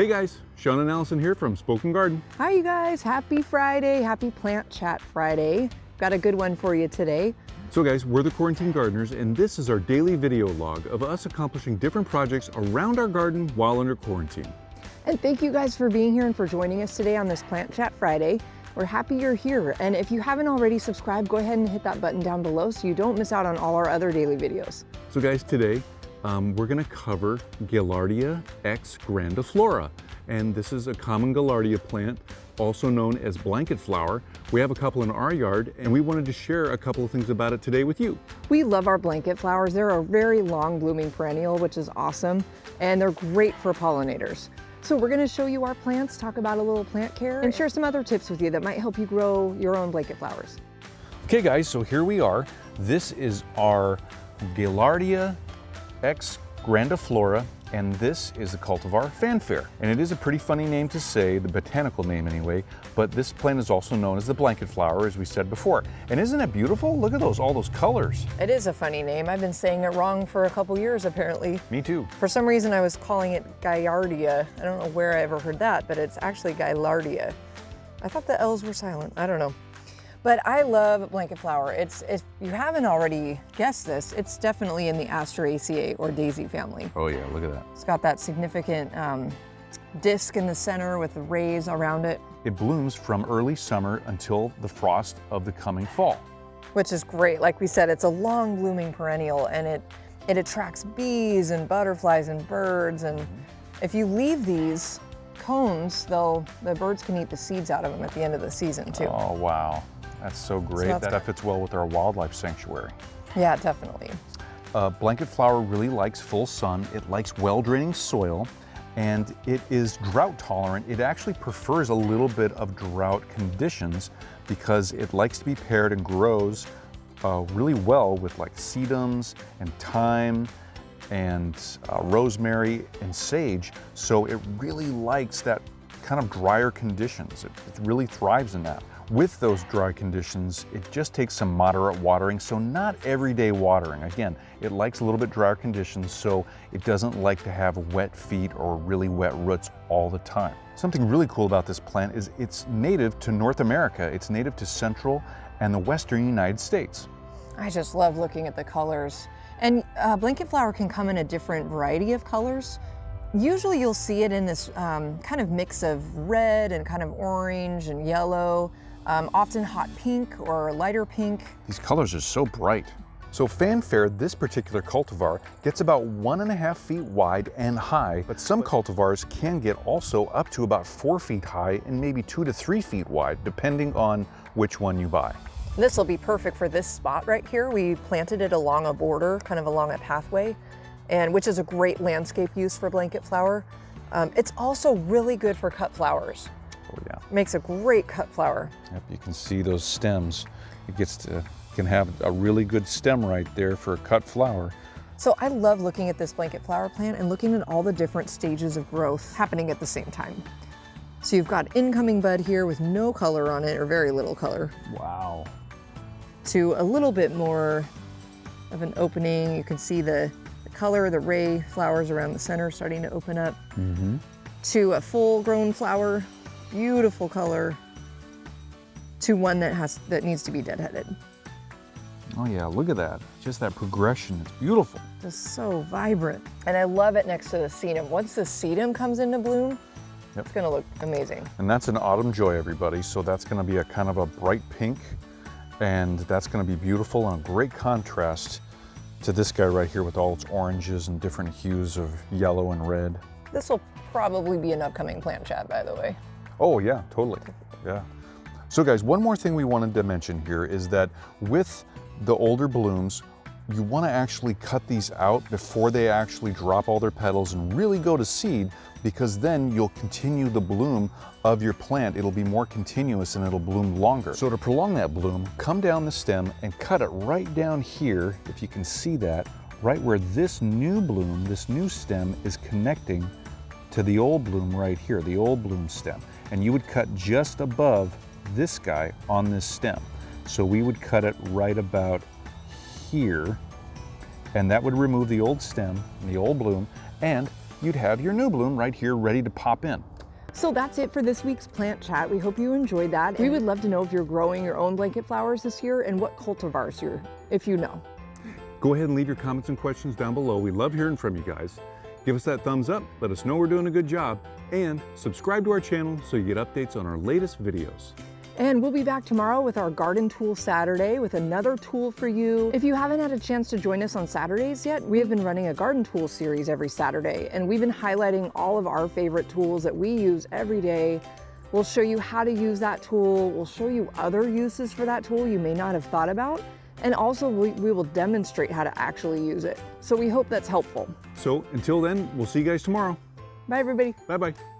Hey guys, Sean and Allison here from Spoken Garden. Hi you guys, happy Friday, happy Plant Chat Friday. Got a good one for you today. So guys, we're the Quarantine Gardeners and this is our daily video log of us accomplishing different projects around our garden while under quarantine. And thank you guys for being here and for joining us today on this Plant Chat Friday. We're happy you're here. And if you haven't already subscribed, go ahead and hit that button down below so you don't miss out on all our other daily videos. So guys, today we're going to cover Gaillardia X grandiflora. And this is a common Gaillardia plant, also known as blanket flower. We have a couple in our yard and we wanted to share a couple of things about it today with you. We love our blanket flowers. They're a very long blooming perennial, which is awesome. And they're great for pollinators. So we're going to show you our plants, talk about a little plant care, and share some other tips with you that might help you grow your own blanket flowers. Okay guys, so here we are. This is our Gaillardia X grandiflora, and this is the cultivar Fanfare. And it is a pretty funny name to say, the botanical name anyway, but this plant is also known as the blanket flower, as we said before. And isn't it beautiful? Look at all those colors. It is a funny name. I've been saying it wrong for a couple years apparently. Me too. For some reason I was calling it Gaillardia. I don't know where I ever heard that, but it's actually Gaillardia. I thought the L's were silent. I don't know. But I love blanket flower. If you haven't already guessed this, it's definitely in the Asteraceae or daisy family. Oh yeah, look at that. It's got that significant disc in the center with the rays around it. It blooms from early summer until the frost of the coming fall. Which is great. Like we said, it's a long blooming perennial and it attracts bees and butterflies and birds. And if you leave these cones, the birds can eat the seeds out of them at the end of the season too. Oh wow. That's so great. So that fits well with our wildlife sanctuary. Yeah, definitely. Blanket flower really likes full sun. It likes well-draining soil, and it is drought tolerant. It actually prefers a little bit of drought conditions because it likes to be paired and grows really well with like sedums and thyme and rosemary and sage. So it really likes that kind of drier conditions. It really thrives in that. With those dry conditions, it just takes some moderate watering, so not everyday watering. Again, it likes a little bit drier conditions, so it doesn't like to have wet feet or really wet roots all the time. Something really cool about this plant is it's native to North America. It's native to Central and the Western United States. I just love looking at the colors. And blanket flower can come in a different variety of colors. Usually you'll see it in this kind of mix of red and kind of orange and yellow. Often hot pink or lighter pink. These colors are so bright. So Fanfare, this particular cultivar, gets about 1.5 feet wide and high, but some cultivars can get also up to about 4 feet high and maybe 2 to 3 feet wide, depending on which one you buy. This will be perfect for this spot right here. We planted it along a border, kind of along a pathway, and which is a great landscape use for blanket flower. It's also really good for cut flowers. Oh yeah. Makes a great cut flower. Yep, you can see those stems. It can have a really good stem right there for a cut flower. So I love looking at this blanket flower plant and looking at all the different stages of growth happening at the same time. So you've got incoming bud here with no color on it or very little color. Wow. To a little bit more of an opening. You can see the color of the ray flowers around the center starting to open up. To a full grown flower. Beautiful color, to one that needs to be deadheaded. Oh yeah, look at that. Just that progression, it's beautiful. Just so vibrant. And I love it next to the sedum. Once the sedum comes into bloom, it's gonna look amazing. And that's an autumn joy, everybody. So that's gonna be a kind of a bright pink, and that's gonna be beautiful and a great contrast to this guy right here with all its oranges and different hues of yellow and red. This will probably be an upcoming plant chat, by the way. Oh yeah, totally, yeah. So guys, one more thing we wanted to mention here is that with the older blooms, you want to actually cut these out before they actually drop all their petals and really go to seed, because then you'll continue the bloom of your plant. It'll be more continuous and it'll bloom longer. So to prolong that bloom, come down the stem and cut it right down here, if you can see that, right where this new bloom, this new stem is connecting to the old bloom right here, the old bloom stem. And you would cut just above this guy on this stem. So we would cut it right about here, and that would remove the old stem and the old bloom, and you'd have your new bloom right here ready to pop in. So that's it for this week's plant chat. We hope you enjoyed that. We would love to know if you're growing your own blanket flowers this year and what cultivars if you know. Go ahead and leave your comments and questions down below. We love hearing from you guys. Give us that thumbs up, let us know we're doing a good job, and subscribe to our channel so you get updates on our latest videos. And we'll be back tomorrow with our Garden Tool Saturday with another tool for you. If you haven't had a chance to join us on Saturdays yet, we have been running a garden tool series every Saturday, and we've been highlighting all of our favorite tools that we use every day. We'll show you how to use that tool. We'll show you other uses for that tool you may not have thought about. And also we will demonstrate how to actually use it. So we hope that's helpful. So until then, we'll see you guys tomorrow. Bye everybody. Bye-bye.